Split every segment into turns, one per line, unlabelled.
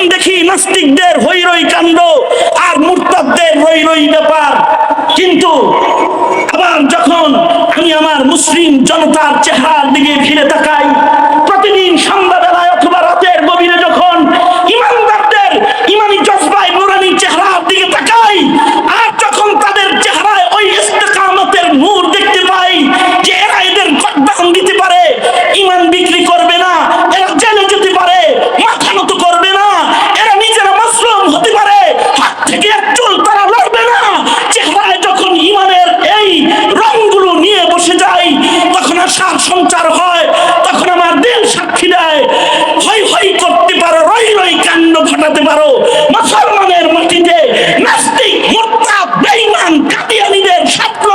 এখন দেখি নাস্তিকদের হই রই কাণ্ড আর মুরতাদদের রই রই ব্যাপার। কিন্তু আবার যখন আমি আমার মুসলিম জনতার চেহারার দিকে ফিরে তাকাই, প্রতিদিন সন্ধ্যাবেলায় অথবা রাতের গভীরে যখন ইমানদারদের ইমানি জজবায় নুরানি চেহারার দিকে তাকাই, আর যখন তাদের চেহারায় ওই ইস্তেকামতের নূর দেখতে পাই যে এরা এদের গড্ডান দিতে পারে, ইমান বিক্রি করবে না, এরা জেলে যেতে পারে, মাথা নত করবে না, এরা নিজেরা মাসলুম হতে পারে, হাত থেকে এক চুল তারা লড়বে না, চেহারায় যখন ইমানের এই রংগুলো নিয়ে বসে যাই, তখন আশার সঞ্চার হয়, তখন আমার দিল সাক্ষী দেয়, হই হই করতে পারো, রই রই কাণ্ড ঘটাতে পারো, মুসলমানের মাটিতে নাস্তিক মুরতাদ বেঈমান কাদিয়ানীদের স্বপ্ন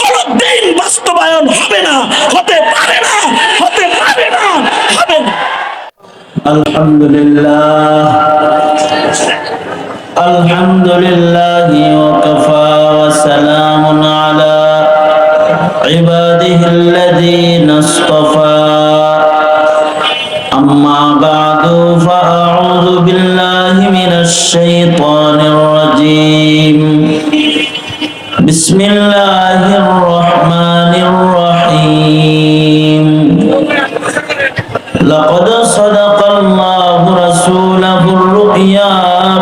কোনদিন বাস্তবায়ন হবে না, হতে পারে না, হতে পারে না, হবে না।
আলহামদুলিল্লাহ ওয়াকাফা ওয়া সালামুন আলা ইবাদিহিল্লাযীনা ইসতাফা আম্মা বা'দু ফাআউযু বিল্লাহি মিনাশ শাইতানির রাজীম বিসমিল্লাহির রাহমানির রাহিম লাকাদ সাদাকাল্লাহু রাসূলাহুর রু'য়া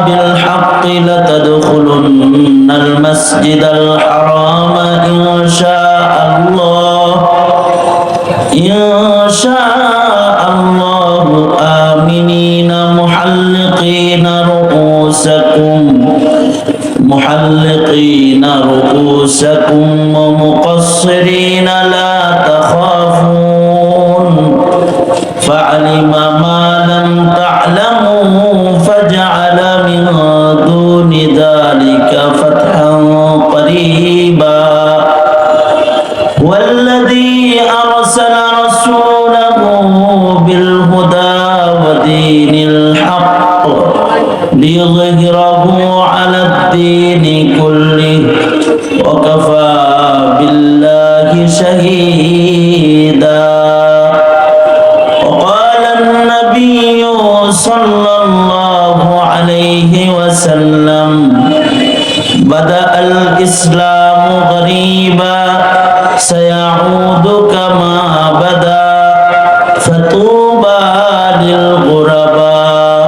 বিল হাক্কি লাতাদখুলুন্নাল মাসজিদাল হারাম ইনশাআল্লাহু আমিনিনা মুহাল্লিকিনা রুউসাকুম ওয়া মুকাসসিরিনা লা তাখাফুন ফাআলিমা মা লাম তা'লামু ফাজআলা মিন দুনি যালিকা ফাতহান قريبا والذي أرسل رسوله بالهدى ودين الحق ليظهره على الدين كله وكفى بالله شهيدا وقال النبي صلى الله عليه وسلم بدأ الإسلام غريبا سيعود كما بدأ فطوبى للغرباء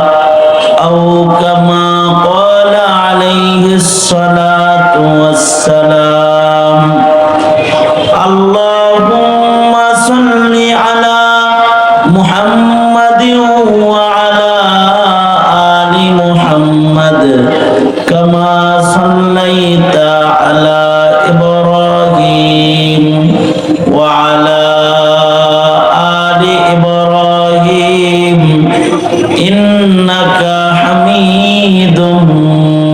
أو كما قال عليه الصلاة والسلام اللهم صل على محمد وعلى آل محمد كما صليت على إبراهيم وعلى آل إبراهيم إنك حميد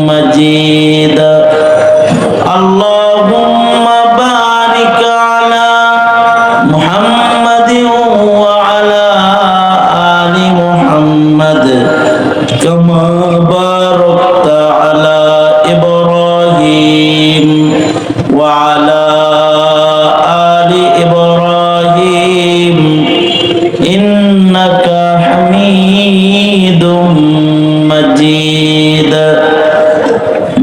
مجيد اللهم بارك على محمد وعلى آل محمد كما باركت على إبراهيم وعلى آل إبراهيم إنك حميد مجيد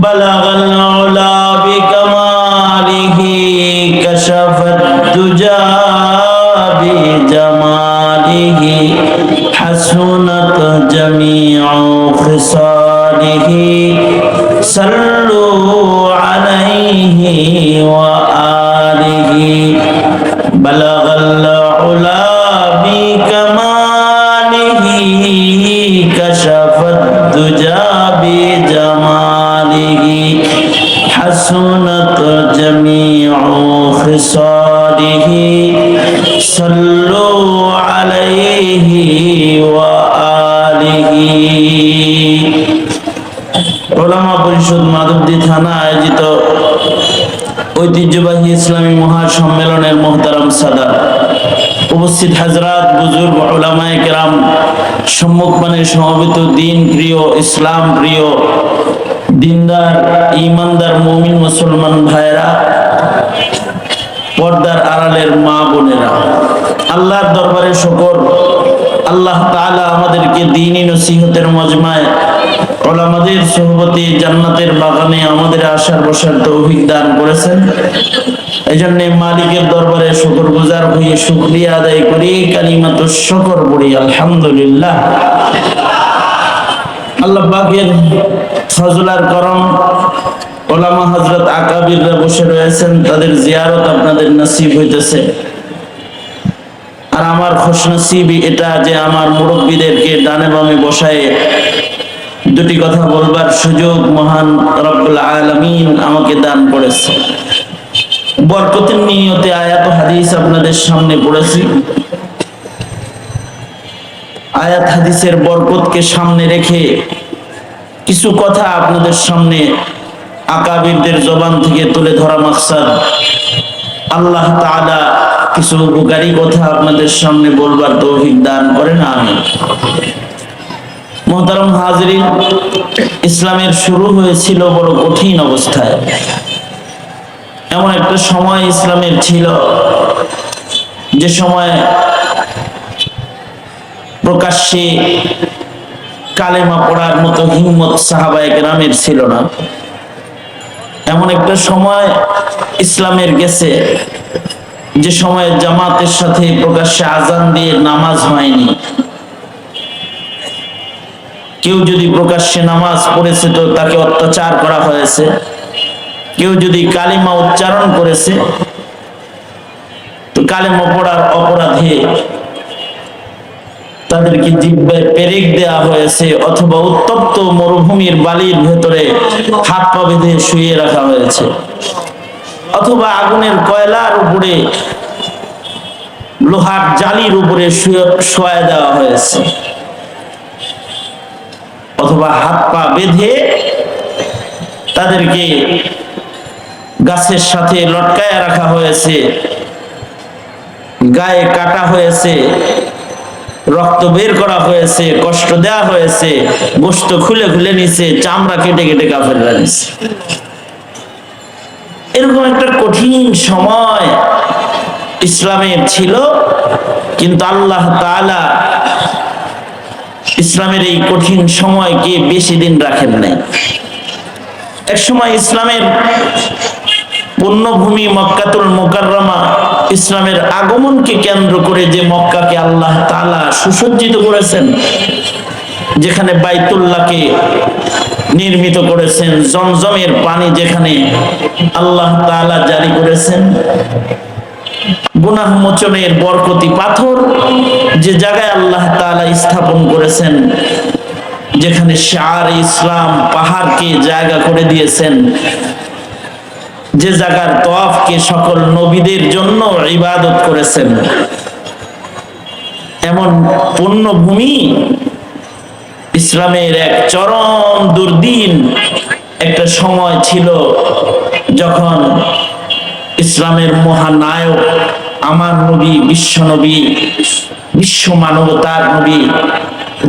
بلغ العلا بكماله كشف الدجى بجماله حسنت جميع خصاله صلوا عليه وآله بلغ العلا بكماله كشف الدجى بجماله حسنت جميع خصاله صلوا عليه وآله উলামা পরিষদ মাধবদী থানা আয়োজিত ঐতিহ্যবাহী ইসলামী মহাসম্মেলনের মোহতারাম সাদাত, উপস্থিত হাজরাত, বুজুর্গ, উলামায়ে কেরাম, সম্মুখমানে সমবেত দিন প্রিয়, ইসলাম প্রিয়, দিনদার, ইমানদার মুমিন মুসলমান ভাইরা, পর্দার আড়ালের মা বোনেরা, আল্লাহর দরবারে শুকর, আল্লাহ তাআলা আমাদেরকে দ্বীনি নসিহতের মজমায় উলামাদের সুহবতে জান্নাতের বাগানে আমাদের আসার বসার তৌফিক দান করেছেন। এজন্য মালিকের দরবারে শুকরগুজার হয়ে শুকরিয়া আদায় করি, কালিমাতুশ শুকর পড়ি আলহামদুলিল্লাহ। আল্লাহ পাকের ফজল আর করম, ওলামা হযরত আকাবিররা বসে রয়েছেন, তাদের জিয়ারত আপনাদের নসিব হইতেছে। আর আমার খুশনসিবি এটা যে আমার মুরব্বীদেরকে ডানে বামে বসায় দুটি কথা বলবার সুযোগ মহান রব্বুল আলামিন আমাকে দান করেছে। বরকতের নিয়তে আয়াত ও হাদিস আপনাদের সামনে পড়েছি। আয়াত হাদিসের বরকতকে সামনে রেখে কিছু কথা আপনাদের সামনে আকাবিরদের জবান থেকে তুলে ধরা মাকসাদ। আল্লাহ তাআলা কিছু উপকারী কথা আপনাদের সামনে বলবার তৌফিক দান করেন, আমিন। মুহতারাম হাজিরিন, ইসলামের শুরু হয়েছিল বড় কঠিন অবস্থায়। এমন একটা সময় ইসলামের ছিল যে সময় প্রকাশ্যে কালেমা পড়ার মতো হিম্মত সাহাবায়ে কেরামের ছিল না। এমন একটা সময় ইসলামের গেছে যে সময় জামাতের সাথে প্রকাশ্যে আজান দিয়ে নামাজ হয়নি। কেউ যদি প্রকাশ্যে নামাজ পড়েছে তো তাকে অত্যাচার করা হয়েছে, কেউ যদি কালিমা উচ্চারণ করেছে তো কালিমা পড়ার অপরাধে তাদেরকে জিহ্বায় পেরেক দেওয়া হয়েছে, অথবা উত্তপ্ত মরুভূমির বালির ভেতরে হাত পা বেঁধে শুয়ে রাখা হয়েছে, অথবা আগুনের কয়লার উপরে লোহার জালির উপরে শোয়া দেওয়া হয়েছে, অথবা হাত পা বেঁধে তাদেরকে গাছের সাথে লটকায় রাখা হয়েছে, গায়ে কাটা হয়েছে, রক্ত বের করা হয়েছে, কষ্ট দেওয়া হয়েছে, গোশত খুলে খুলে নিছে, চামড়া কেটে কেটে কাফেররা নিছে। এরকম একটা কঠিন সময় ইসলামের ছিল, কিন্তু আল্লাহ তাআলা ইসলামের এই কঠিন সময়কে বেশি দিন রাখেন নাই। এক সময় ইসলামের পুণ্যভূমি মক্কাতুল মুকাররমা, ইসলামের আগমনকে কেন্দ্র করে যে মক্কাকে আল্লাহ তাআলা সুসজ্জিত করেছেন, যেখানে বাইতুল্লাহকে নির্মিত করেছেন, জমজমের পানি যেখানে আল্লাহ তাআলা জারি করেছেন, গুনাহ মোচনের বরকতি পাথর যে জায়গায় আল্লাহ তাআলা স্থাপন করেছেন, যেখানে শাআর ইসলাম পাহাড়কে জায়গা করে দিয়েছেন, যে জায়গার তওয়াফকে সকল নবীদের জন্য ইবাদত করেছেন, এমন পুণ্যভূমি ইসলামের এক চরম দুর্দিন একটা সময় ছিল, যখন ইসলামের মহানায়ক আমার নবী, বিশ্ব নবী, বিশ্ব মানবতার নবী,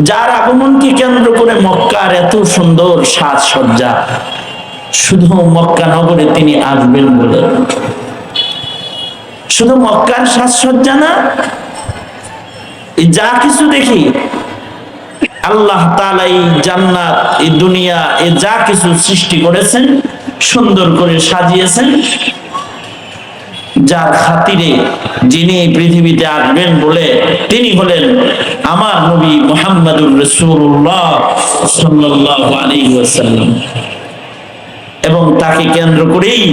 যার আগমনকে কেন্দ্র করে মক্কার এত সুন্দর সাজসজ্জা, শুধু মক্কা নগরে তিনি আসবেন বলে, শুধু মক্কার সাজসজ্জা না, যা কিছু দেখি আল্লাহ তাআলা এই জান্নাত, এই দুনিয়া, এই যা কিছু সৃষ্টি করেছেন, সুন্দর করে সাজিয়েছেন, যার খাতিরে যিনি পৃথিবীতে আসবেন বলে তিনি হলেন আমার নবী মুহাম্মদুর রাসূলুল্লাহ সাল্লাল্লাহু আলাইহি ওয়াসাল্লাম। এবং তাকে কেন্দ্র করেই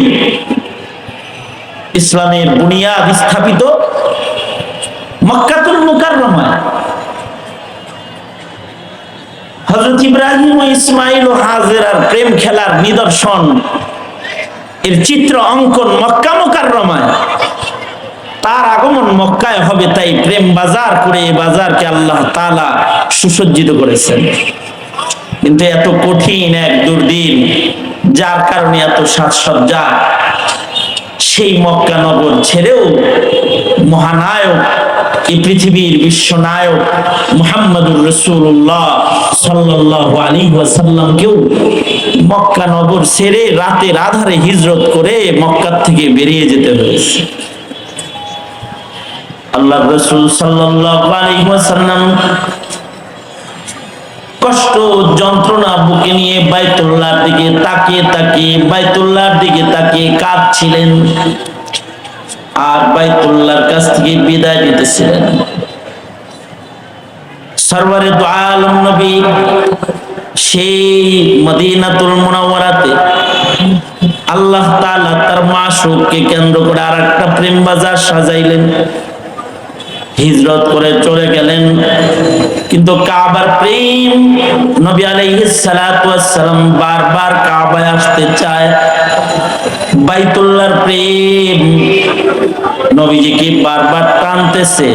ইসলামের বুনিয়াদ স্থাপিত মক্কাতুল মুকাররমা। হযরত ইব্রাহিম ও ইসমাইল ও হাজেরার প্রেম খেলার নিদর্শন, এর চিত্র অঙ্কন মক্কা মুকাররমায়। তার আগমন মক্কায় হবে, তাই প্রেম বাজার করে এই বাজারকে আল্লাহ তাআলা সুসজ্জিত করেছেন। কিন্তু এত কঠিন এক দুর্দিন, যার কারণে এত সাজসজ্জা, সেই মক্কা নগর ছেড়েও মহানায়ক, এই পৃথিবীর বিশ্বনায়ক মুহাম্মদুর রাসূলুল্লাহ সাল্লাল্লাহু আলাইহি ওয়াসাল্লামকেও মক্কা নগর ছেড়ে রাতের আধারে হিজরত করে মক্কা থেকে বেরিয়ে যেতে হয়েছে। আল্লাহ রাসূল সাল্লাল্লাহু আলাইহি ওয়াসাল্লাম কষ্ট যন্ত্রণা বুকে নিয়ে বাইতুল্লাহর দিকে তাকিয়ে কাঁদছিলেন আর বাইতুল্লাহর কাছ থেকে বিদায় নিতেছিলেন। সরওয়ারে দু আলম নবী সেই মদিনাতুল মুনাওয়ারাতে আল্লাহ তাআলা তার মাশউককে কেন্দ্র করে আরেকটা প্রেম বাজার সাজাইলেন। হিজরত করে চলে গেলেন, কিন্তু কাবার প্রেম, নবী আলাইহিস সালাতু ওয়াস সালাম বারবার কাবায় আসতে চায়। বাইতুল্লাহর প্রেম নবীজিকে বারবার টানতেছে।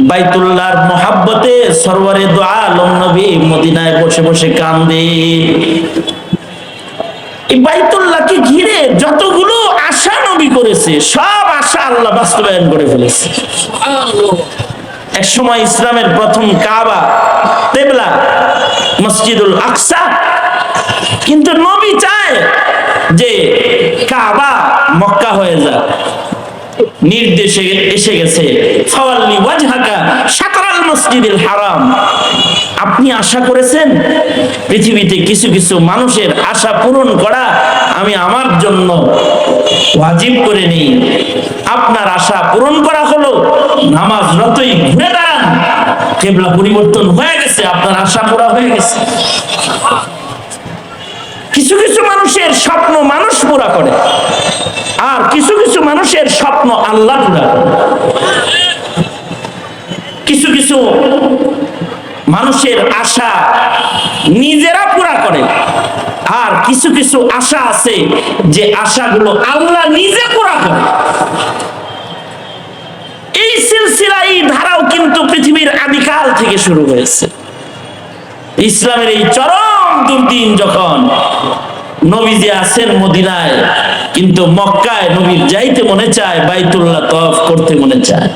বাইতুল্লাহর মোহাব্বতে সরওয়ারে দু আলম নবী মদিনায় বসে বসে কান্দে। এই বাইতুল্লাহকে ঘিরে যতগুলো আশা নবী করেছে, সব আশা আল্লাহ বাস্তবায়ন করে ফেলেছে। এক সময় ইসলামের প্রথম কাবা, কিবলা মসজিদুল আকসা, কিন্তু নবী চায় যে কাবা মক্কা হয়ে যায়। নির্দেশে এসে গেছে, ফাওয়াল্লি ওয়াজহাকা শাতরাল মসজিদিল হারাম। আপনি আশা করেছেন পৃথিবীতে কিছু কিছু মানুষের আশা পূরণ করা আমি আমার জন্য ওয়াজিব করে নেই। আপনার আশা পূরণ করা হলো, নামাজরতই ঘুরে দাঁড়ান, কিবলা পরিবর্তন হয়ে গেছে, আপনার আশা পুরা হয়ে গেছে। কিছু কিছু মানুষের স্বপ্ন মানুষ পুরা করে, আর কিছু কিছু মানুষের স্বপ্ন আল্লাহ পুরা করে। কিছু কিছু মানুষের আশা নিজেরা পুরা করে, আর কিছু কিছু আশা আছে যে আশাগুলো আল্লাহ নিজে পুরা করে। এই সিলসিলা, এই ধারাও কিন্তু পৃথিবীর আদিকাল থেকে শুরু হয়েছে। ইসলামের এই চরম দুর্দিন যখন নবীজি আছেন মদিনায়, কিন্তু মক্কায় নবীর যাইতে মনে চায়, বাইতুল্লাহ তওয়াফ করতে মনে চায়।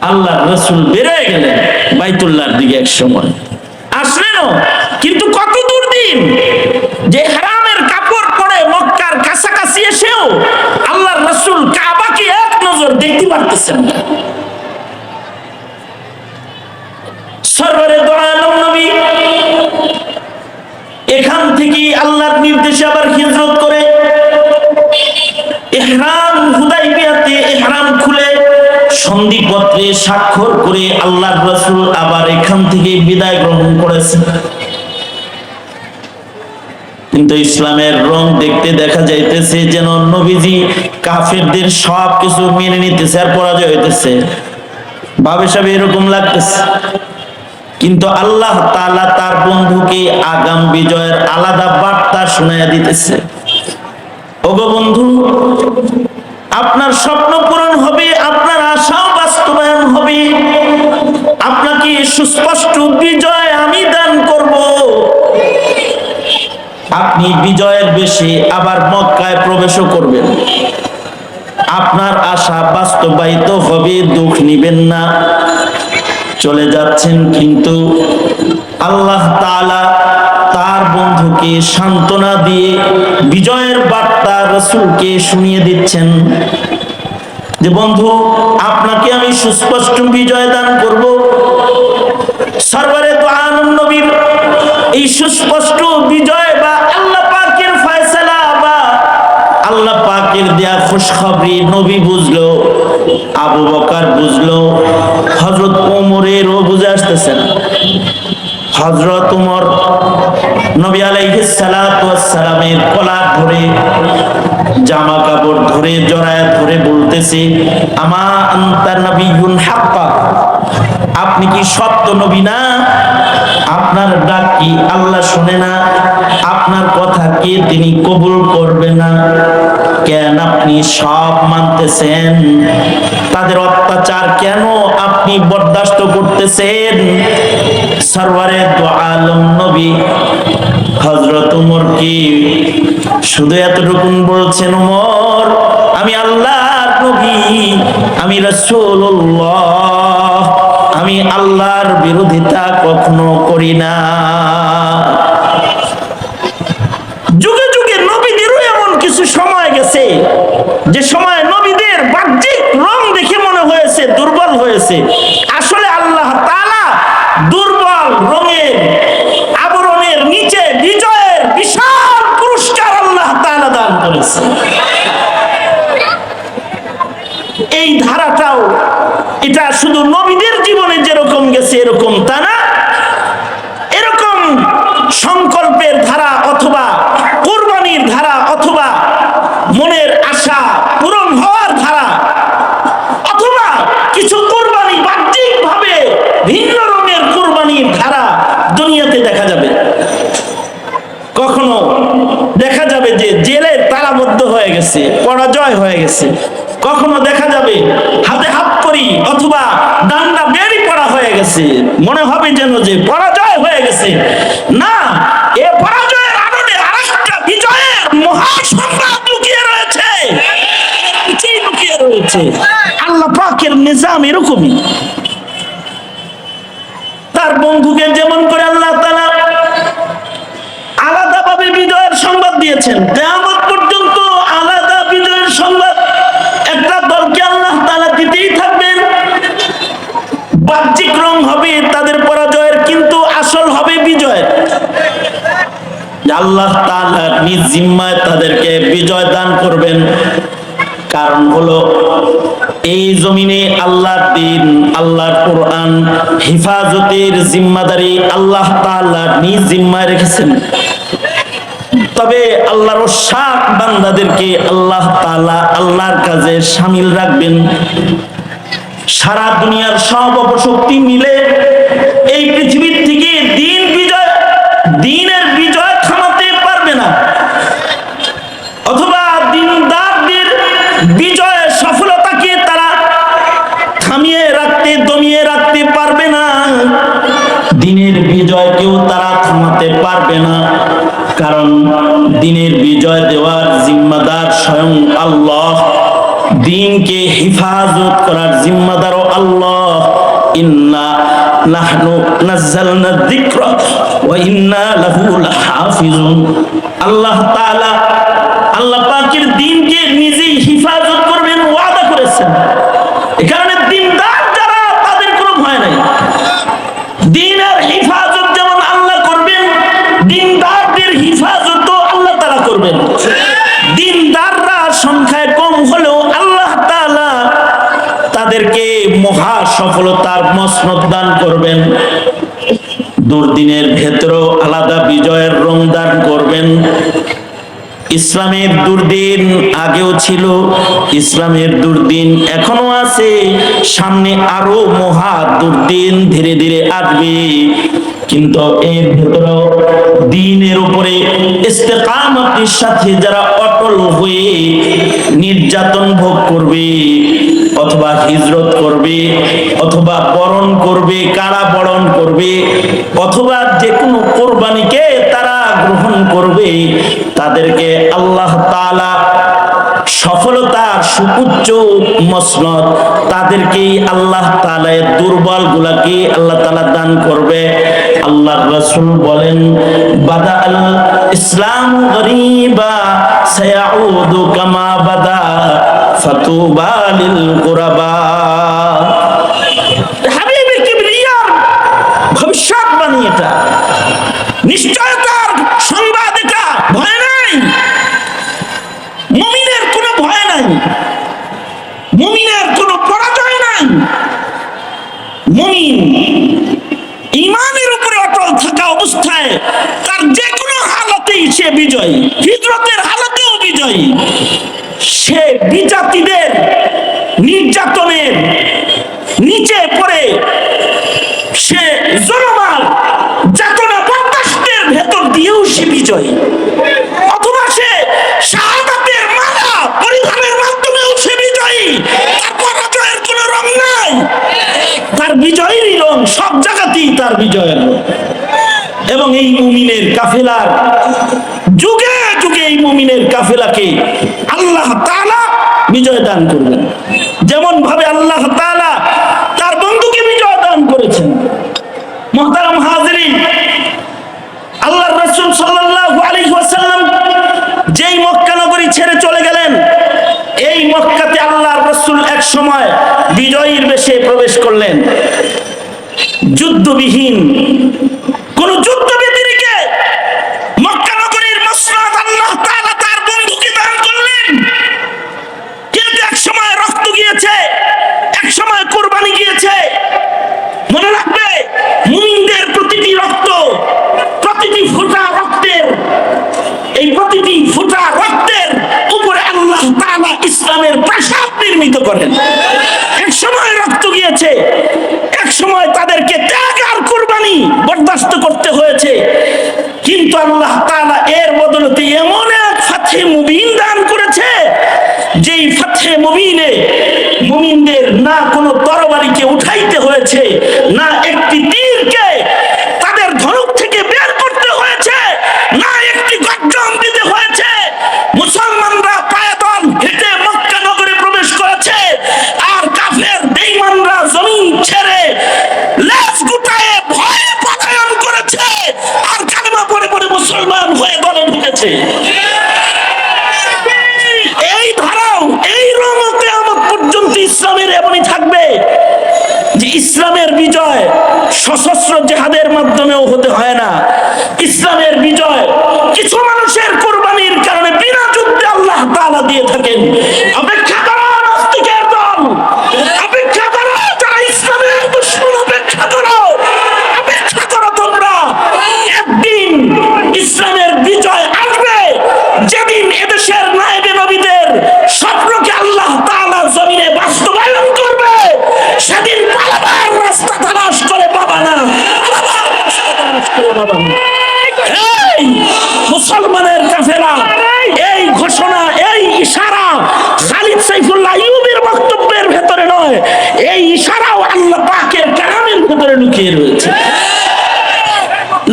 আল্লাহর রাসূল বেরিয়ে গেলেন বাইতুল্লাহর দিকে, এক সময় আসলেনও, কিন্তু কত দুর্দিন যে হারামের কাপড় পরে মক্কার কাছাকাছি এসেও আল্লাহর রাসূল কাবাকে এক নজর দেখতে পারতেছেন না। সরওয়ারে দু আলম নবী এখান থেকে আল্লাহর নির্দেশে আবার হিজরত করে ইহরাম, হুদাইবিয়াতে ইহরাম খুলে সন্ধিপত্রে স্বাক্ষর করে আল্লাহর রাসূল আবার এখান থেকে বিদায় গ্রহণ করেছেন। কিন্তু ইসলামের রং দেখতে দেখা যাইতেছে যেন নবীজি কাফেরদের সব কিছু মেনে নিতেছে আর পরাজয় হইতেছে, ভাবে সব এরকম লাগতেছে। কিন্তু আল্লাহ তাআলা তার বন্ধুকে আগাম বিজয়ের আলাদা বার্তা শোনায়া দিতেছে। ওগো বন্ধু, আপনার স্বপ্ন পূরণ হবে, আপনার আশাও বাস্তবায়ন হবে, আপনাকে সুস্পষ্ট বিজয় আমি দান করব। আপনি বিজয়ের বেশে আবার মক্কায় প্রবেশও করবেন। আপনার আশা বাস্তবায়িত হবে, দুঃখ নিবেন না। চলে যাচ্ছেন, কিন্তু আল্লাহ তাআলা তার বন্ধুকে সান্ত্বনা দিয়ে বিজয়ের বার্তা রাসূলকে শুনিয়ে দিচ্ছেন যে বন্ধু, আপনাকে আমি সুস্পষ্ট বিজয় দান করব। সরওয়ারে দু আলম নবীর এই সুস্পষ্ট বিজয় বা আল্লাহ পাকের ফয়সালা বা আল্লাহ পাকের দেয়া খুশখবরি নবী বুঝলো, আবু বকর বুঝলো, হযরত ওমরেরও বুঝে আসতেছে না। হযরত ওমর নবী আলাইহিস সালাতু ওয়াস সালামের কলার ধরে, জামা কাপড় ধরে, জড়ায় ধরে বলতেছে, আমা আনতা নবিয়্যুন হাক্কা, আপনি কি সত্য নবী না? আপনার ডাক কি আল্লাহ শুনে না? আপনার কথা কি তিনি কবুল করবে না? কেন আপনি সব মানতেছেন? তাদের অত্যাচার কেন আপনি বরদাস্ত করতেছেন? সরওয়ারে দু আলম নবী হযরত ওমর কি শুধু এতটুকু বলছেন, ওমর আমি আল্লাহর নবী, আমি রাসূলুল্লাহ, আমি আল্লাহর বিরোধিতা কখনো করি না। যুগে যুগে নবীদেরও এমন কিছু সময় গেছে যে সময় নবীদের বাহ্যিক রং
বলতেছে, আসলে আল্লাহ তাআলা দুর্বল রঙের আবরণের নিচে বিজয়ের বিশাল পুরস্কার আল্লাহ তাআলা দান করেছে। এই ধারাটাও এটা শুধু নবীদের জীবনে যেরকম গেছে এরকম তা না, এরকম সংকল্পের ধারা অথবা কুরবানির ধারা অথবা মনের আশা পূরণ হওয়ার ধারা অথবা কিছু কুরবানি বাহ্যিক ভাবে ভিন্ন রঙের কুরবানির ধারা দুনিয়াতে দেখা যাবে। কখনো দেখা যাবে যে জেলের তালাবদ্ধ হয়ে গেছে, পরাজয় হয়ে গেছে। কখনো দেখা যাবে হাতে হাত করি অথবা ডান্ডা বেড়ি পড়া হয়ে গেছে, মনে হবে যেন যে পরাজয় হয়ে গেছে। না, এ পরাজয়ের আড়ালে আরেকটা বিজয়ের মহাসংগ্রাম লুকিয়ে রয়েছে, লুকিয়ে রয়েছে। আল্লাহ পাকের নিজাম এরকমই। তার বন্ধুকে যেমন করে আল্লাহ তাআলা আলাদাভাবে বিজয়ের সংবাদ দিয়েছেন, কিয়ামত পর্যন্ত আলাদা বিজয়ের সংবাদ একটা দলকে আল্লাহ তাআলা দিতেই থাকবেন। বাহ্যিক রং হবে তাদের পরাজয়ের, কিন্তু আসল হবে বিজয়। আল্লাহ তাআলা নিজ জিম্মায় তাদেরকে বিজয় দান করবেন। কারণ হলো এই জমিনে আল্লাহর দ্বীন, আল্লাহর কোরআন হিফাজতের জিম্মাদারি আল্লাহ তাআলা নিজ জিম্মায় রেখেছেন। তবে আল্লাহর শাক বান্দাদেরকে আল্লাহ তাআলা আল্লাহর কাজে শামিল রাখবেন। সারা দুনিয়ার সব অপশক্তি মিলে এই পৃথিবীর থেকে দ্বীনের বিজয় থামাতে পারবে না, অথবা দ্বীনদারদের বিজয়ের সফলতাকে তারা দমিয়ে রাখতে পারবে না। দ্বীনের বিজয়কেও তারা থামাতে পারবে না, কারণ দ্বীনের বিজয় দেওয়ার জিম্মাদার স্বয়ং আল্লাহ। দ্বীনকে হিফাজত করার জিম্মাদারও আল্লাহ। ইন্না নাহনু নাযালনা যিকরা ওয়া ইন্না লাহু লাহাফিজুন। আল্লাহ তাআলা আল্লাহ পাকের দ্বীনকে নিজেই হিফাজত করবেন, ওয়াদা করেছেন। এই কারণে দ্বীনদার যারা, তাদের কোনো ভয় নাই। দ্বীনের হিফাজত যেমন আল্লাহ করবেন, দ্বীনদারদের হিফাজতও আল্লাহ তাআলা করবেন। দ্বীনদাররা সংখ্যায় কম হলেও আল্লাহ তাআলা তাদেরকে মহা সফলতার মসনদ দান করবেন। দুর্দিনের ভেতরেও আলাদা বিজয়ের রং দান করবেন। ইসলামের দুর্দিন আগেও ছিল, ইসলামের দুর্দিন এখনো আছে, সামনে আরো মহা দুর্দিন ধীরে ধীরে আসবে। কিন্তু এর ভেতরেও দ্বীনের উপরে ইস্তেকামতের সাথে যারা অটল হয়ে নির্যাতন ভোগ করবে অথবা হিজরত করবে অথবা বরণ করবে, কারা বরণ করবে অথবা যে কোনো কোরবানিকে তারা গ্রহণ করবে, তাদেরকে আল্লাহ তাআলা সফলতার সুউচ্চ মসনদ, তাদেরকেই আল্লাহ তাআলা দুর্বল গুলাকে আল্লাহ তাআলা দান করবে। আল্লাহর রাসূল বলেন, বাদা আল ইসলাম গরীবা সায়াউদু কামা বাদা ফাতুবা লিল কুরাবা। হাবিবে কিবরিয়া ভবিষ্যৎবাণী, এটা নিশ্চয়তার সংবাদ, এটা ভয় নাই। মুমিনের কোনো ভয় নাই, মুমিনের কোনো পরাজয় নাই। মুমিন ঈমানের উপরে অটল থাকা অবস্থায় তার যে কোনো হালতেই সে বিজয়ী, হিজরতের হালতেও বিজয়ী। সে বিজাতিদের নির্যাতনের নিচে পড়ে সে জুলুমার যাতনা বরদাস্তের ভেতর দিয়েও সে বিজয়ী, অথবা সে শাহাদাতের মালা পরিধানের মাধ্যমেও সে বিজয়ী। তার পরাজয়ের কোনো রং নাই, তার বিজয়েরই রং সব জায়গাতেই, তার বিজয়ের রং। এবং এই মুমিনের কাফেলার যুগে যুগে এই মুমিনের কাফেলাকে আল্লাহ তাআলা বিজয় দান করবেন, যেমন ভাবে আল্লাহ তাআলা তার বন্ধুকে বিজয় দান করেছেন। মুহতারাম হাজিরিন, আল্লাহর রাসূল সাল্লাল্লাহু আলাইহি ওয়াসাল্লাম যেই মক্কা নগরী ছেড়ে চলে গেলেন, এই মক্কাতে আল্লাহর রাসূল এক সময় বিজয়ীর বেশে প্রবেশ করলেন। যুদ্ধবিহীন কোন যুদ্ধ ব্যতিরেকে মক্কা নগরীর মসনদ আল্লাহ তাআলা তার বন্ধুকে দান করলেন। কিন্তু এক সময় রক্ত গিয়েছে, এক সময় কুরবানি গিয়েছে। মনে রাখবে, মুমিনদের প্রতিটি রক্ত, প্রতিটি ফোঁটা রক্তের, এই প্রতিটি ফোঁটা রক্তের উপরে আল্লাহ তাআলা ইসলামের প্রাসাদ নির্মিত করেন। এক সময় রক্ত গিয়েছে, এক সময় তাদেরকে ত্যাগ আর কুরবানি বরদাস্ত করতে হয়েছে, কিন্তু আল্লাহ তাআলা এর বদলতে এমন এক ফাতহে মুবিন দান করেছে, যেই ফাতহে মুবিনে মুমিনদের না কোনো তরবারিকে উঠাইতে হয়েছে, না একটি তীরকে তাদের ধনুক থেকে বের করতে হয়েছে, না একটি গর্জন দিতে হয়েছে। মুসলমানরা পায়দল হেঁটে মক্কা নগরে প্রবেশ করেছে, আর কাফের বেঈমানরা জমিন ছেড়ে লেজ গুটায়ে ভয়ে পলায়ন করেছে, আর কালেমা পড়ে পড়ে মুসলমান হয়ে দলে ঢুকেছে। এই ধারাও, এই রঙও কিয়ামত পর্যন্ত ইসলামের এমনই থাকবে যে ইসলামের বিজয় সশস্ত্র জিহাদের মাধ্যমেও হতে হয় না। ইসলামের বিজয় কিছু মানুষের কুরবানির কারণে বিনা যুদ্ধে আল্লাহ তাআলা দিয়ে থাকেন। অপেক্ষা করো নাস্তিকের দল, অপেক্ষা করো যারা ইসলামের দুশমন, অপেক্ষা করো, অপেক্ষা করো তোমরা। একদিন ইসলামের বিজয় আসবে, যেদিন এদেশের নায়েবে নবীদের স্বপ্নকে আল্লাহ তাআলা জমিনে বাস্তবায়ন করবে। সেদিন পালাবার রাস্তা তালাশ করে পাবা না, পালাবার রাস্তা তালাশ করে পাবা না। এই মুসলমানের কাফেলা, এই ঘোষণা, এই ইশারা খালিদ সাইফুল্লাহ আইয়ুবীর বক্তব্যের ভেতরে নয়, এই ইশারাও আল্লাহ পাকের কালামের ভেতরে লুকিয়ে রয়েছে।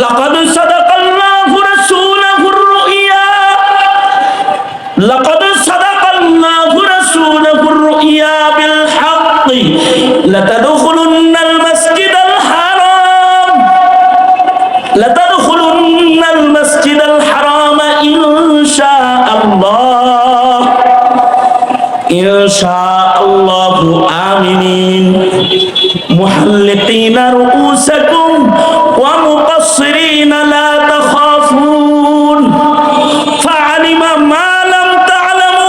লাকাদ সাদাকাল্লাহু রাসূলাহুর রুইয়া, লাকাদ সাদাকাল্লাহু রাসূলাহুর রুইয়া বিল হাক্কি লাতাদখুলুন্নাল মাসজিদাল হারাম, লাতাদখুলুন্নাল মাসজিদাল হারাম ইনশাআল্লাহ, ইনশাআল্লাহু আমিনিন মুহাল্লিকিনা রুউসাকুম ওয়া মুকাসসিরিনা লা তাখাফুন ফাআলিমা মা লাম তা'লামু,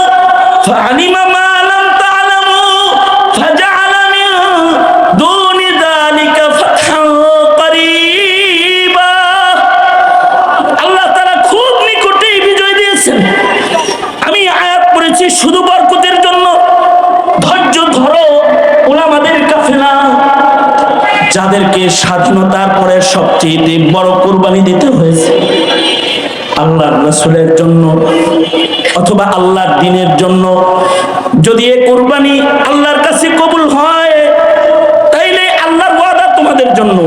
ফাআলিমা মা লাম তা'লামু ফাজআলা মিন দুনি যালিকা ফাতহান করিবা। আল্লাহ তাআলা খুব নিকটেই বিজয় দিয়েছেন। আমি আয়াত পড়েছি শুধু বরকতের জন্য। ধৈর্য ধরো উলামাদের কাফেলা, যাদেরকে স্বাধীনতার পরে সবচেয়ে বড় কুরবানি দিতে হয়েছে আল্লাহর রাসূলের জন্য অথবা আল্লাহর দ্বীনের জন্য। যদি এই কুরবানি আল্লাহর কাছে কবুল হয়, তাইলে আল্লাহর ওয়াদা তোমাদের জন্য,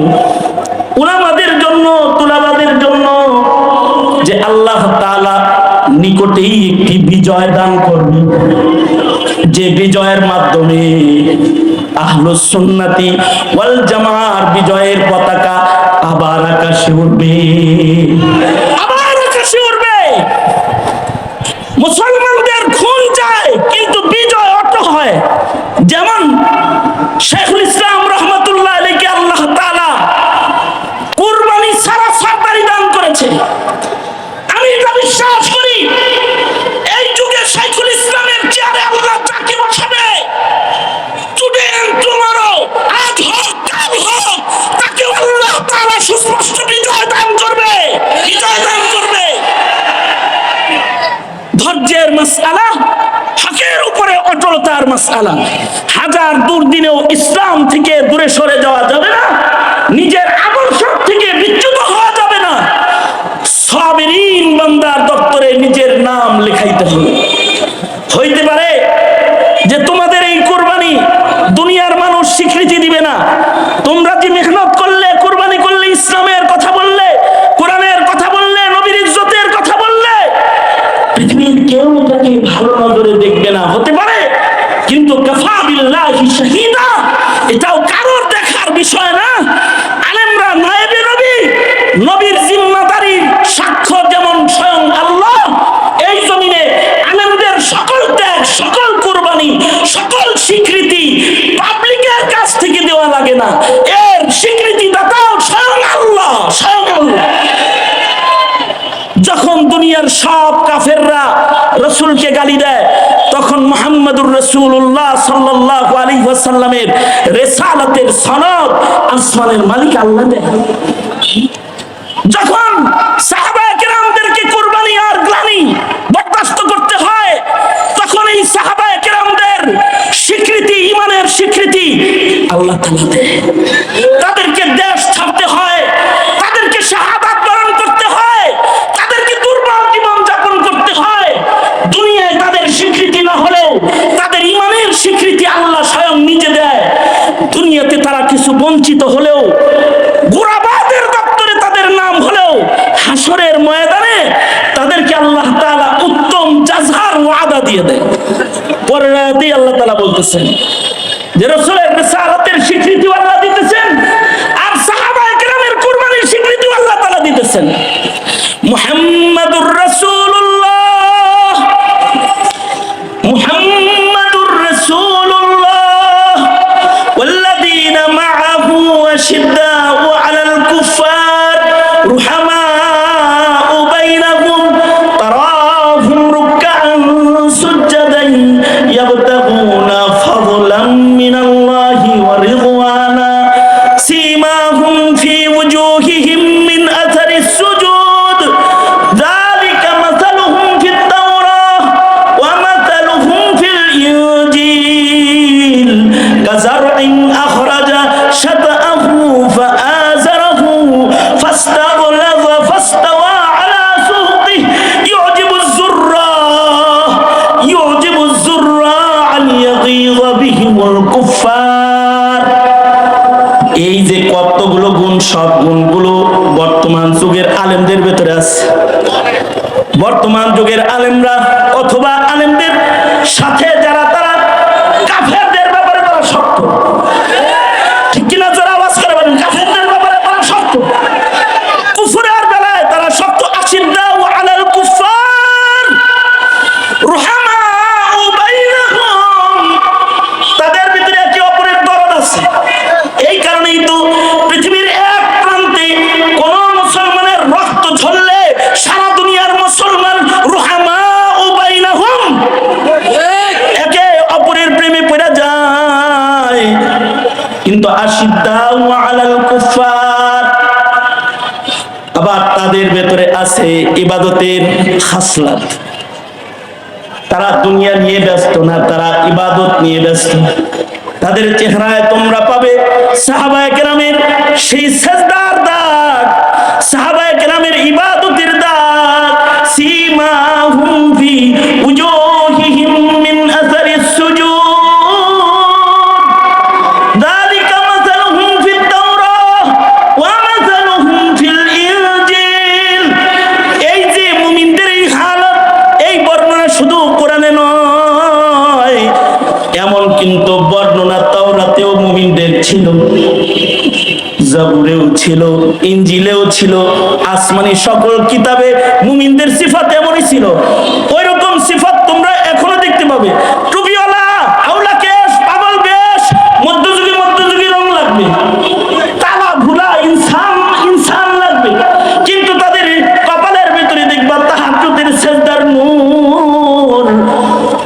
উলামাদের জন্য, তুলাবাদের জন্য, যে আল্লাহ তাআলা নিকটেই একটি বিজয় দান করবে, যে বিজয়ের মাধ্যমে আহলুস সুন্নাতি ওয়াল জামাআর বিজয়ের পতাকা আবার আকাশে উঠবে, আবার আকাশে উঠবে। মুসলমানদের খুন যায় কিন্তু বিজয় অটল হয়। যেমন শেখুল ইসলাম রহমাতুল্লাহ আলাইহি আল্লাহ তাআলা কুরবানি ছাড়া সরদারি দান করেছে। আমি এটা বিশ্বাস করি, এই যুগে শেখুল ইসলামের চেয়ারে আল্লাহ যাকে বসাবে, টুডে এন্ড টুমরো, আজ হোক কাল হোক, তাকে আল্লাহ তাআলা সুস্পষ্ট বিজয় দান করবে, বিজয় দান করবে। ধৈর্যের মাসআলা, হকের উপরে অটলতার মাসআলা। হাজার দুর্দিনেও ইসলাম থেকে দূরে সরে যাওয়া যাবে না, নিজের আদর্শ থেকে বিচ্যুত হওয়া যাবে না। সাবিরিন বান্দার দপ্তরে নিজের নাম লেখাইতে হবে। হইতে পারে যে তোমাদের এই কুরবানি দুনিয়ার মানুষ স্বীকৃতি দিবে না, তোমরা যে মেহনত করলে, কুরবানি করলে, ইসলামের কথা বললে, কোরআনের কথা বললে, নবীর ইজ্জতের কথা বললে, পৃথিবীর কেউ তাকে ভালো নজরে দেখবে না, হতে পারে। কিন্তু কাফা বিল্লাহি শাহিদা, এটাও কারোর দেখার বিষয় না। আলেমরা নায়েবে নবী, নবীর জিম্মাদারির সাক্ষ্য যেমন স্বয়ং আল্লাহ, এই জমিনে আলেমদের সকল ত্যাগ, সকল কুরবানি, সকল না, এর স্বীকৃতি দাতাও স্বয়ং আল্লাহ, স্বয়ং আল্লাহ। যখন দুনিয়ার সব কাফেররা রাসূলকে গালি দেয়, তখন মুহাম্মদুর রাসূলুল্লাহ সাল্লাল্লাহু আলাইহি ওয়াসাল্লামের রিসালাতের সনদ আসমানের মালিক আল্লাহ দেয়। যখন সাহাবায়ে কেরামদেরকে কুরবানি আর গ্লানি বরদাস্ত করতে হয়, তখন এই সাহাবায়ে কেরামদের স্বীকৃতি, ঈমানের স্বীকৃতি আল্লাহ তাআলা দেয়। তাদেরকে দেশ ছাড়তে হয়, তাদেরকে শাহাদাত বরণ করতে হয়, তাদেরকে দুর্বল জীবন যাপন করতে হয়। দুনিয়ায় তাদের স্বীকৃতি না হলেও তাদের ঈমানের স্বীকৃতি আল্লাহ স্বয়ং নিজে দেয়। দুনিয়াতে তারা কিছু বঞ্চিত হলেও, গোরাবাদের দপ্তরে তাদের নাম হলেও, হাসরের ময়দানে তাদেরকে আল্লাহ তাআলা উত্তম জাযার ওয়াদা দিয়ে দেয়। পরের আয়াতেই আল্লাহ তাআলা বলতেছেন যে রাসূলের রিসালাতের স্বীকৃতি আল্লাহ দিতেছেন, আর সাহাবায়ে কেরামের কুরবানির স্বীকৃতি আল্লাহ তাআলা দিতেছেন। মুহাম্মাদুর রাসূলুল্লাহ, মুহাম্মাদুর রাসূলুল্লাহ ওয়াল্লাযীনা মাআহু আশিদ্দাউ আলাল কুফফার রুহামাউ বাইনাহুম তারাহুম রুকআন সুজদান ইয়াবতাগুনা ফাদলাম মিনাল্লাহি ওয়া রিদওয়ানা সীমাহুম ফি ওয়ুজুহিহিম মিন আথারিস সুজুদ যালিকা মাসালুহুম ফিত তাওরাহ ওয়া মাসালুহুম ফিল ইনজিল কাযারইন আখরাজা শাতআহু ফাআযারাহু ফাস্তাগলাযা ফাস্তাওয়া আলা সুহতিহি ইউজিবুজ যুররা লিয়াগীযা বিহিমুল কুফফার। এই যে কতগুলো গুণ, সব গুণগুলো বর্তমান যুগের আলেমদের ভেতরে আছে। বর্তমান যুগের আলেমরা অথবা আলেমদের সাথে যারা, তারা কাফেরদের ব্যাপারে তারা শক্ত, ঠিক কিনা? যারা আওয়াজ করে বলেন কাফেরদের ব্যাপারে তারা শক্ত, কুফরের বেলায় তারা শক্ত। আশিদ্দাউ আলাল কুফফার রুহামাউ বাইনাহুম, তাদের ভিতরে একে অপরের দরদ আছে। এই কারণেই তো পৃথিবীর এক প্রান্তে কোন মুসলমানের রক্ত ঝরলে সারা দুনিয়ার মুসলমান রুহামাউ বাইনাহুম, একে অপরের প্রেমে পড়ে যায়। কিন্তু আশিদ্দাউ আলাল কুফফার, আবার তাদের ভেতরে আছে ইবাদতের খাসলাত। তারা দুনিয়া নিয়ে ব্যস্ত না, তারা ইবাদত নিয়ে ব্যস্ত। তাদের চেহারায় তোমরা পাবে সাহাবায়ে কেরামের সেই সিজদার দাগ, সাহাবায়ে কেরামের ইবাদতের দাগ। সীমাহুম ফি উজুহিহিম মিন আসারিস সুজুদ যালিকা মাসালুহুম ফিত তাওরাহ ওয়া মাসালুহুম ফিল ইনজিল। এই যে মুমিনদের এই হালত, এই বর্ণনা শুধু কোরআনে নয়, এমন কিন্তু বর্ণনা তাওরাতেও মুমিনদের ছিল, জাবুরেও ছিল, ইনজিলেও ছিল, আসমানি সকল কিতাবে মুমিনদের সিফাত এমনই ছিল। ওই রকম সিফাত তোমরা এখনো দেখতে পাবে। টুপিওয়ালা, আউলা কেশ, পাগল বেশ, মধ্যযুগী রং লাগবে, কালা ভুলা ইনসান লাগবে, কিন্তু তাদের কপালের ভিতরে দেখবা তাহাজ্জুদের সিজদার নূর,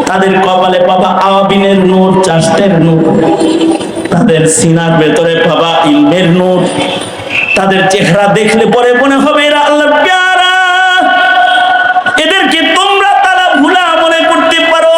তাদের কপালে পাবা আওয়াবিনের নূর, চাষতের নূর, তাদের সিনার ভেতরে পাবা ইলমের নূর। তাদের চেহারা দেখলে পরে মনে হবে এরা আল্লাহর প্যারা। এদেরকে তোমরা তালা ভুলা মনে করতে পারো,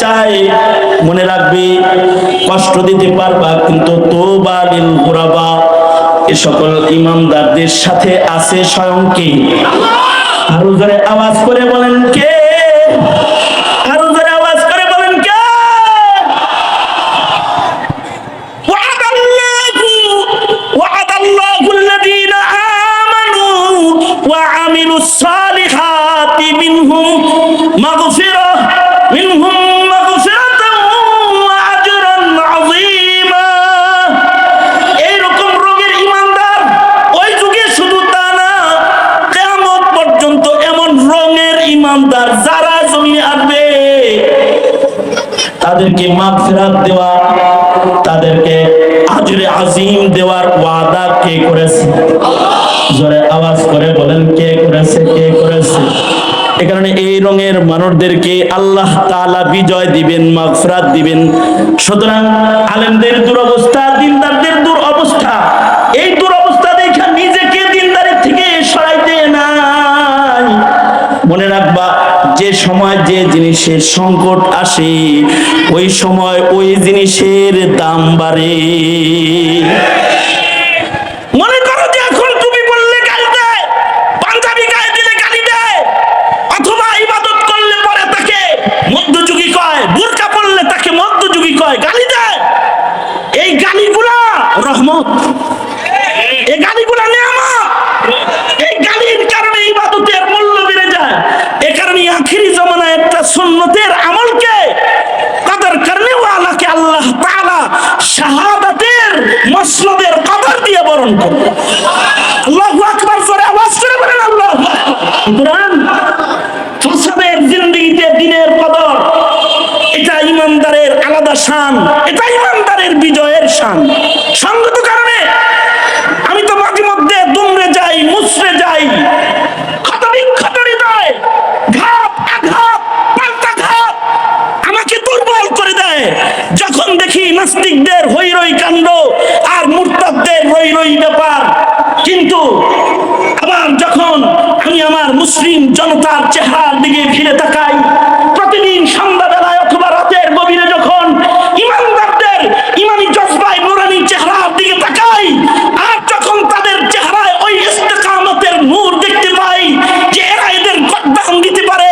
চায়, মনে রাখবে কষ্ট দিতে পারবা, কিন্তু তওবা লিল গুরাবা, এ সকল ইমানদারদের সাথে আছে স্বয়ং কে? আরো জোরে আওয়াজ করে বলেন কে? আরো জোরে আওয়াজ করে বলেন কে? ওয়াদাল্লাহু আল্লাযীনা আমানু ওয়া আমিলুস সালিহাতি মিনহুম মাগফিরাহ ওয়া আজরান আযীমা। এইরকম রোগের ঈমানদার ওই যুগে শুধু তা না, কিয়ামত পর্যন্ত এমন রঙের ঈমানদার যারা জমিনে আসবে, তাদেরকে মাগফিরাত দেওয়া, তাদেরকে আজরে আজিম দেওয়ার ওয়াদা কে করেছে? জোরে আওয়াজ করে বলেন কে করেছে? কে করেছে? এ কারণে এই রঙের মানুষদেরকে আল্লাহ তাআলা বিজয় দিবেন, মাগফিরাত দিবেন। সুতরাং আলেমদের দুরবস্থা, দিনদারদের দুরবস্থা, এই দুরবস্থা দেখে নিজেকে দিনদারের থেকে সরাইতে নাই। মনে রাখবা, যে সময় যে জিনিসের সংকট আসে, ওই সময় ওই জিনিসের দাম বাড়ে। মনে করো যে এখন তুমি বললে গালি দেয়, পাঞ্জাবি গায়ে দিলে গালি দেয়, অথবা ইবাদত করলে পরে তাকে মধ্যযুগী কয়, বুরকা পরলে তাকে মধ্যযুগী কয়, গালি দেয়। এই গালিগুলা রহমত, এই গালিগুলা নিয়ামত। এই গালির কারণে ইবাদতের মূল্য বেড়ে যায়। এ কারণে আখিরি জামানায় একটা সুন্নতের আমলকে কদর করনে ওয়ালাকে আল্লাহ তাআলা শাহাদাতের মাসনদের কদর দিয়ে বরণ করবে। আল্লাহু আকবার, জোরে আওয়াজ করে বলেন আল্লাহু আকবার। কুরআন ফাসাদের জিন্দেগিতে দিনের কদর, এটা ইমানদারের আলাদা শান, এটা ইমানদারের বিজয়ের শান। সঙ্গত কারণে আমি তো মাঝে মধ্যে দুমড়ে যাই, মুছড়ে যাই, ক্ষত হৃদয়, ঘাত আঘাত পাল্টা ঘাত আমাকে দুর্বল করে দেয় যখন দেখি নাস্তিকদের হৈরৈ কাণ্ড আর মুরতাদদের হৈরৈ ব্যাপার। কিন্তু আবার যখন আমি আমার মুসলিম জনতার চেহারার দিকে ফিরে তাকাই, প্রতিদিন সন্ধ্যাবেলায় অথবা রাতের গভীরে যখন ইমানদারদের ইমানি জজবায় নুরানি চেহারার দিকে তাকাই, আর যখন তাদের চেহারায় ওই ইস্তেকামতের নূর দেখতে পাই যে এরা এদের গদ্দান দিতে পারে,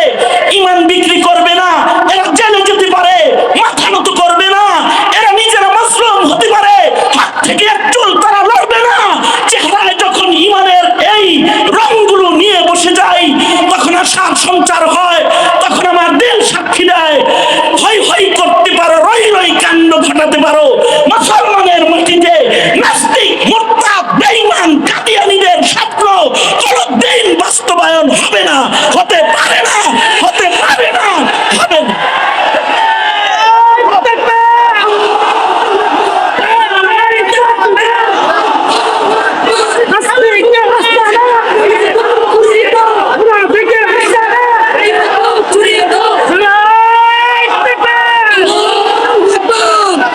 ইমান বিক্রি করবে না, এরা জেলে যেতে পারে, মাথা নত করবে না, এরা নিজেরা মাসলুম হতে পারে, হাত থেকে এক চুল তারা লড়বে না, চেহারায় যখন ইমানের এই রংগুলো নিয়ে বসে যাই, তখন আশার সঞ্চার হয়, তখন আমার দিল সাক্ষী দেয়, হই হই করতে পারো, রই রই কাণ্ড ঘটাতে পারো, মুসলমানের মাটিতে নাস্তিক মুরতাদ বেঈমান কাদিয়ানীদের স্বপ্ন কোনদিন বাস্তবায়ন হবে না, হতে পারে না, হতে পারে না, হবে না।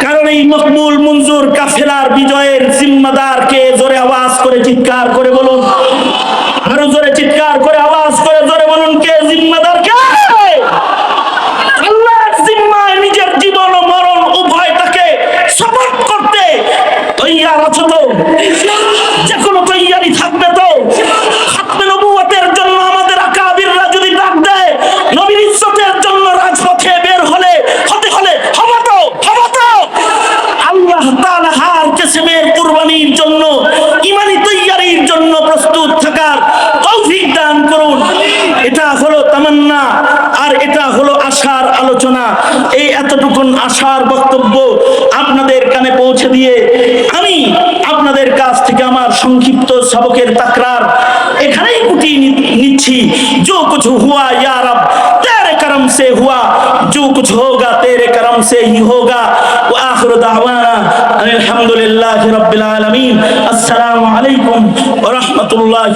কারণ এই মকবুল মঞ্জুর কাফেলার বিজয়ের জিম্মাদার কে? জোরে আওয়াজ করে চিৎকার করে বলুন, আরো জোরে চিৎকার করে আওয়াজ করে জোরে বলুন, কে জিম্মাদার? কে? আল্লাহর জিম্মায় নিজের জীবন ও মরণ উভয়টাকে সাপোর্ট করতে তৈয়ার আছো তো? যে কোনো তৈয়ারি থাকবে তো? খাতমে নবুয়তের জন্য আমাদের আকাবিররা যদি ডাক দেয়, নবীর ইজ্জতের জন্য রাজপথে বের হলে হতে হলে হবে তো? হবে তো? আল্লাহ তাআলা হার কিসমের কুরবানির জন্য, ইমানি তৈয়ারির জন্য প্রস্তুত থাকার তৌফিক দান করুন। এটা হলো তামান্না, আর এটা হলো আশার আলোচনা। এই এতটুকুন আশার বক্তব্য আপনাদের কানে পৌঁছে দিয়ে আমি আপনাদের কাছ থেকে আমার সংক্ষিপ্ত সবকের তাকরার এখানেই গুটিয়ে নিচ্ছি। जो कुछ हुआ या रब तेरे करम से हुआ, जो कुछ होगा तेरे करम से ही होगा। व आखिर दावाना अल्हम्दुलिल्लाहि रब्बिल आलमीन। अस्सलामु अलैकुम व रहमतुल्लाहि।